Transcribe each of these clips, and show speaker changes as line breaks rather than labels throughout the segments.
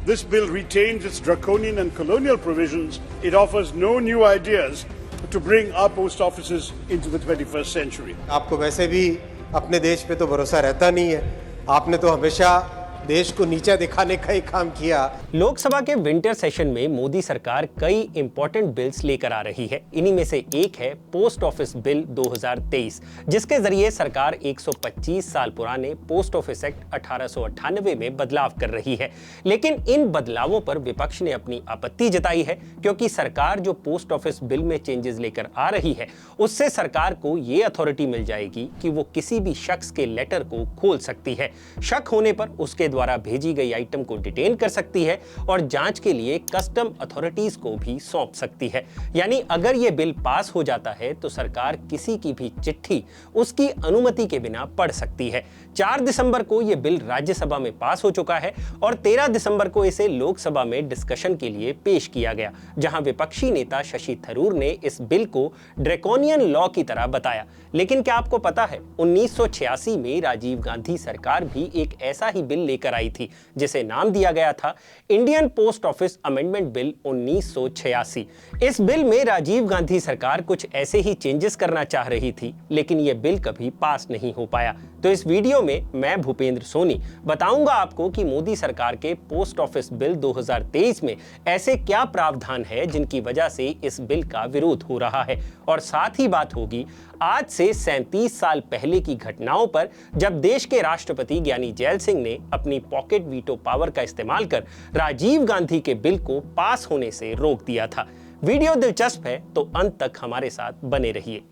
This bill retains its draconian and colonial provisions. It offers no new ideas to bring our post offices into the 21st century.
आपको वैसे भी अपने देश पे तो भरोसा रहता नहीं है। आपने तो हमेशा देश को नीचा दिखाने का ही काम किया।
लोकसभा के विंटर सेशन में मोदी सरकार कई इंपॉर्टेंट बिल्स लेकर आ रही है। इन्हीं में से एक है पोस्ट ऑफिस बिल 2023, जिसके जरिए सरकार 125 साल पुराने पोस्ट ऑफिस एक्ट 1898 में बदलाव कर रही है। लेकिन इन बदलावों पर विपक्ष ने अपनी आपत्ति जताई है, क्योंकि सरकार जो पोस्ट ऑफिस बिल में चेंजेस लेकर आ रही है, उससे सरकार को ये अथॉरिटी मिल जाएगी कि वो किसी भी शख्स के लेटर को खोल सकती है। शक होने पर उसके द्वारा भेजी गई आइटम को डिटेन कर सकती है और जांच के लिए कस्टम अथॉरिटीज को भी सौंप सकती है। यानी अगर यह बिल पास हो जाता है तो सरकार किसी की भी चिट्ठी उसकी अनुमति के बिना पढ़ सकती है। 4 दिसंबर को यह बिल राज्यसभा में पास हो चुका है और 13 दिसंबर को इसे लोकसभा में डिस्कशन के लिए पेश किया गया, जहां विपक्षी नेता शशि थरूर ने इस बिल को ड्रैकोनियन लॉ की तरह बताया। लेकिन क्या आपको पता है 1986 में राजीव गांधी सरकार भी एक ऐसा ही बिल लेकर आई थी, जिसे नाम दिया गया था Indian post office amendment bill 1986। इस बिल में राजीव गांधी सरकार कुछ ऐसे ही चेंजेस करना चाह रही थी, लेकिन यह बिल कभी पास नहीं हो पाया। तो इस वीडियो में मैं भूपेंद्र सोनी बताऊंगा आपको कि मोदी सरकार के पोस्ट ऑफिस बिल 2023 में ऐसे क्या प्रावधान है जिनकी वजह से इस बिल का विरोध हो रहा है, और साथ ही बात होगी आज से 37 साल पहले की घटनाओं पर, जब देश के राष्ट्रपति ज्ञानी जैल सिंह ने अपनी पॉकेट वीटो पावर का इस्तेमाल कर राजीव गांधी के बिल को पास होने से रोक दिया था। वीडियो दिलचस्प है तो अंत तक हमारे साथ बने रहिए।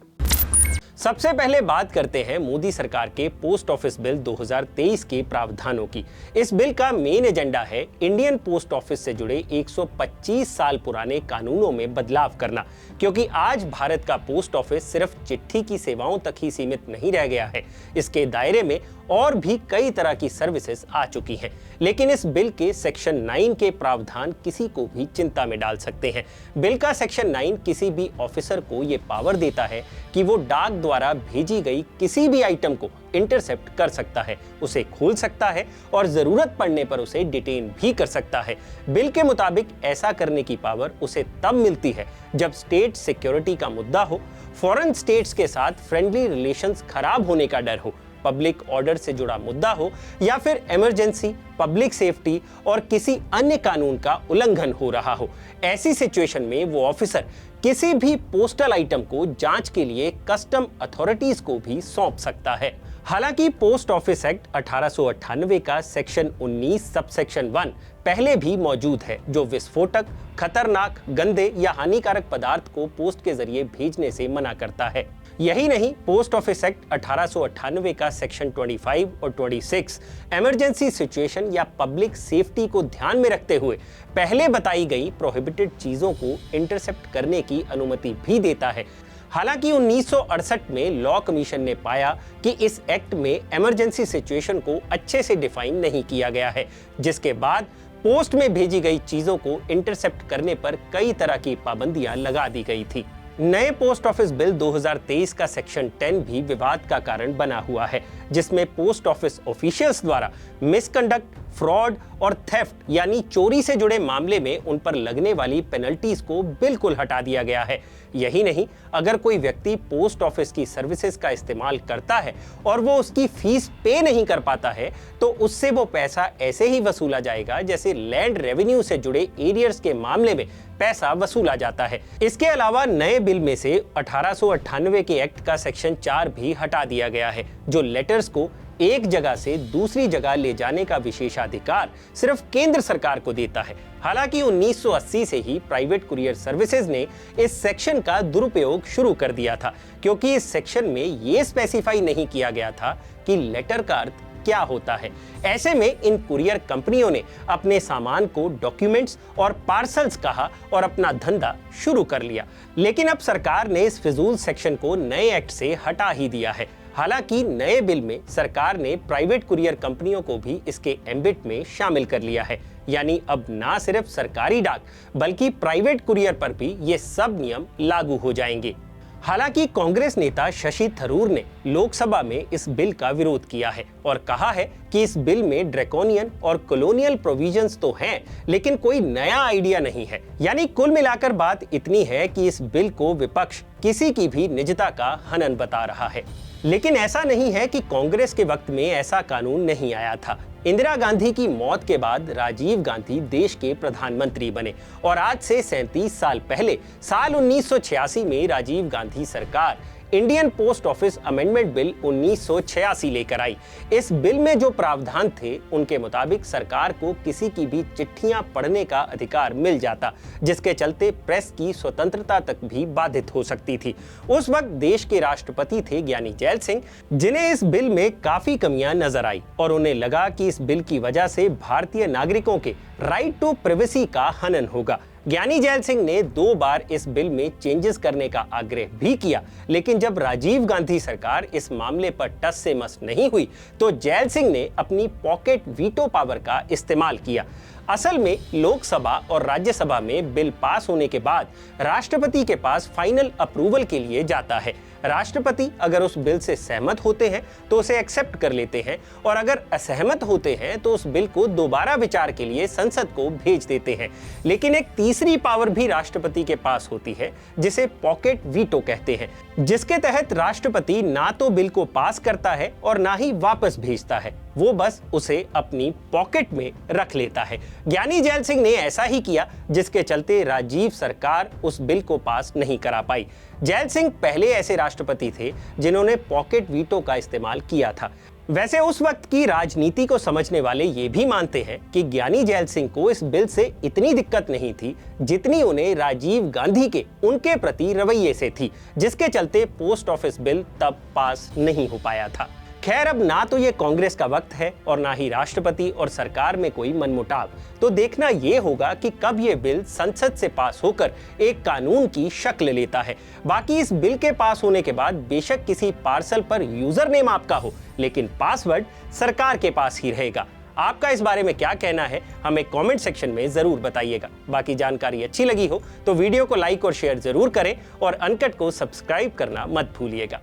सबसे पहले बात करते हैं मोदी सरकार के पोस्ट ऑफिस बिल 2023 के प्रावधानों की। इस बिल का मेन एजेंडा है इंडियन पोस्ट ऑफिस से जुड़े 125 साल पुराने कानूनों में बदलाव करना, क्योंकि आज भारत का पोस्ट ऑफिस सिर्फ चिट्ठी की सेवाओं तक ही सीमित नहीं रह गया है। इसके दायरे में और भी कई तरह की सर्विसेज आ चुकी हैं। लेकिन इस बिल के सेक्शन 9 के प्रावधान किसी को भी चिंता में डाल सकते हैं। बिल का सेक्शन 9 किसी भी ऑफिसर को यह पावर देता है कि वो डाक द्वारा भेजी गई किसी भी आइटम को इंटरसेप्ट कर सकता है, उसे खोल सकता है और जरूरत पड़ने पर उसे डिटेन भी कर सकता है। बिल के मुताबिक ऐसा करने की पावर उसे तब मिलती है जब स्टेट सिक्योरिटी का मुद्दा हो, फॉरेन स्टेट्स के साथ फ्रेंडली रिलेशंस खराब होने का डर हो, पब्लिक ऑर्डर से जुड़ा मुद्दा हो, या फिर इमरजेंसी, पब्लिक सेफ्टी और किसी अन्य कानून का उल्लंघन हो रहा हो। ऐसी सिचुएशन में वो ऑफिसर किसी भी पोस्टल आइटम को जांच के लिए कस्टम अथॉरिटीज को भी सौंप सकता है। हालांकि पोस्ट ऑफिस एक्ट 1898 का सेक्शन 19 सबसेक्शन 1 पहले भी मौजूद है, जो विस्फोटक, खतरनाक, गंदे या हानिकारक पदार्थ को पोस्ट के जरिए भेजने से मना करता है। यही नहीं, पोस्ट ऑफिस एक्ट 1898 का सेक्शन 25 और 26 इमरजेंसी सिचुएशन या पब्लिक सेफ्टी को ध्यान में रखते हुए पहले बताई गई प्रोहिबिटेड चीजों को इंटरसेप्ट करने की अनुमति भी देता है। हालांकि 1968 में लॉ कमीशन ने पाया कि इस एक्ट में इमरजेंसी सिचुएशन को अच्छे से डिफाइन नहीं किया गया है, जिसके बाद पोस्ट में भेजी गई चीजों को इंटरसेप्ट करने पर कई तरह की पाबंदियां लगा दी गई थी। नए पोस्ट ऑफिस बिल 2023 का सेक्शन 10 भी विवाद का कारण बना हुआ है, जिसमें पोस्ट ऑफिस ऑफिशियल्स द्वारा मिसकंडक्ट, फ्रॉड और थेफ्ट यानी चोरी से जुड़े मामले में उन पर लगने वाली पेनल्टीज को बिल्कुल हटा दिया गया है। यही नहीं, अगर कोई व्यक्ति पोस्ट ऑफिस की सर्विसेज का इस्तेमाल करता है और वो उसकी फीस पे नहीं कर पाता है, तो उससे वो पैसा ऐसे ही वसूला जाएगा जैसे लैंड रेवेन्यू से जुड़े एरियर्स के मामले में पैसा वसूला जाता है। इसके अलावा नए बिल में से 1898 के एक्ट का सेक्शन 4 भी हटा दिया गया है, जो लेटर्स को एक जगह से दूसरी जगह ले जाने का विशेषाधिकार सिर्फ केंद्र सरकार को देता है। हालांकि 1980 से ही प्राइवेट कुरियर सर्विसेज ने इस सेक्शन का दुरुपयोग शुरू कर दिया था, क्योंकि इस सेक्शन में यह स्पेसिफाई नहीं किया गया था कि लेटर का अर्थ क्या होता है। ऐसे में इन कुरियर कंपनियों ने अपने सामान को डॉक्यूमेंट्स और पार्सल्स कहा और अपना धंधा शुरू कर लिया। लेकिन अब सरकार ने इस फिजूल सेक्शन को नए एक्ट से हटा ही दिया है। हालांकि नए बिल में सरकार ने प्राइवेट कुरियर कंपनियों को भी इसके एम्बिट में शामिल कर लिया है, यानी अब ना सिर्फ सरकारी डाक बल्कि प्राइवेट कुरियर पर भी ये सब नियम लागू हो जाएंगे। हालांकि कांग्रेस नेता शशि थरूर ने लोकसभा में इस बिल का विरोध किया है और कहा है कि इस बिल में ड्रैकोनियन और कॉलोनियल प्रोविजंस तो हैं, लेकिन कोई नया आइडिया नहीं है। यानी कुल मिलाकर बात इतनी है कि इस बिल को विपक्ष किसी की भी निजता का हनन बता रहा है। लेकिन ऐसा नहीं है कि कांग्रेस के वक्त में ऐसा कानून नहीं आया था। इंदिरा गांधी की मौत के बाद राजीव गांधी देश के प्रधानमंत्री बने और आज से 37 साल पहले साल 1986 में राजीव गांधी सरकार Indian post office amendment bill 1986 लेकर आई। इस बिल में जो प्रावधान थे उनके मुताबिक सरकार को किसी की भी चिट्ठियां पढ़ने का अधिकार मिल जाता, जिसके चलते प्रेस की स्वतंत्रता तक भी बाधित हो सकती थी। उस वक्त देश के राष्ट्रपति थे ज्ञानी जैल सिंह, जिन्हें इस बिल में काफी कमियां नजर आई और उन्हें लगा कि इस बिल की वजह से भारतीय नागरिकों के राइट टू प्राइवेसी का हनन होगा। ज्ञानी जैल सिंह ने 2 बार इस बिल में चेंजेस करने का आग्रह भी किया, लेकिन जब राजीव गांधी सरकार इस मामले पर टस से मस नहीं हुई तो जैल सिंह ने अपनी पॉकेट वीटो पावर का इस्तेमाल किया। असल में लोकसभा और राज्यसभा में बिल पास होने के बाद राष्ट्रपति के पास फाइनल अप्रूवल के लिए जाता है। राष्ट्रपति अगर उस बिल से सहमत होते हैं तो उसे एक्सेप्ट कर लेते हैं और अगर असहमत होते हैं तो उस बिल को दोबारा विचार के लिए संसद को भेज देते हैं। लेकिन एक तीसरी पावर भी राष्ट्रपति के पास होती है, जिसे पॉकेट वीटो कहते हैं, जिसके तहत राष्ट्रपति ना तो बिल को पास करता है और ना ही वापस भेजता है, वो बस उसे अपनी पॉकेट में रख लेता है। ज्ञानी जैल सिंह ने ऐसा ही किया, जिसके चलते राजीव सरकार उस बिल को पास नहीं करा पाई। जैल सिंह पहले ऐसे राष्ट्रपति थे जिन्होंने पॉकेट वीटो का इस्तेमाल किया था। वैसे उस वक्त की राजनीति को समझने वाले ये भी मानते हैं कि ज्ञानी जैल सिंह को इस बिल से इतनी दिक्कत नहीं थी जितनी उन्हें राजीव गांधी के उनके प्रति रवैये से थी, जिसके चलते पोस्ट ऑफिस बिल तब पास नहीं हो पाया था। खैर, अब ना तो ये कांग्रेस का वक्त है और ना ही राष्ट्रपति और सरकार में कोई मनमुटाव, तो देखना ये होगा कि कब ये बिल संसद से पास होकर एक कानून की शक्ल लेता है। बाकी इस बिल के पास होने के बाद बेशक किसी पार्सल पर यूजर नेम आपका हो, लेकिन पासवर्ड सरकार के पास ही रहेगा। आपका इस बारे में क्या कहना है, हमें कमेंट सेक्शन में जरूर बताइएगा। बाकी जानकारी अच्छी लगी हो तो वीडियो को लाइक और शेयर जरूर करें और अनकट को सब्सक्राइब करना मत भूलिएगा।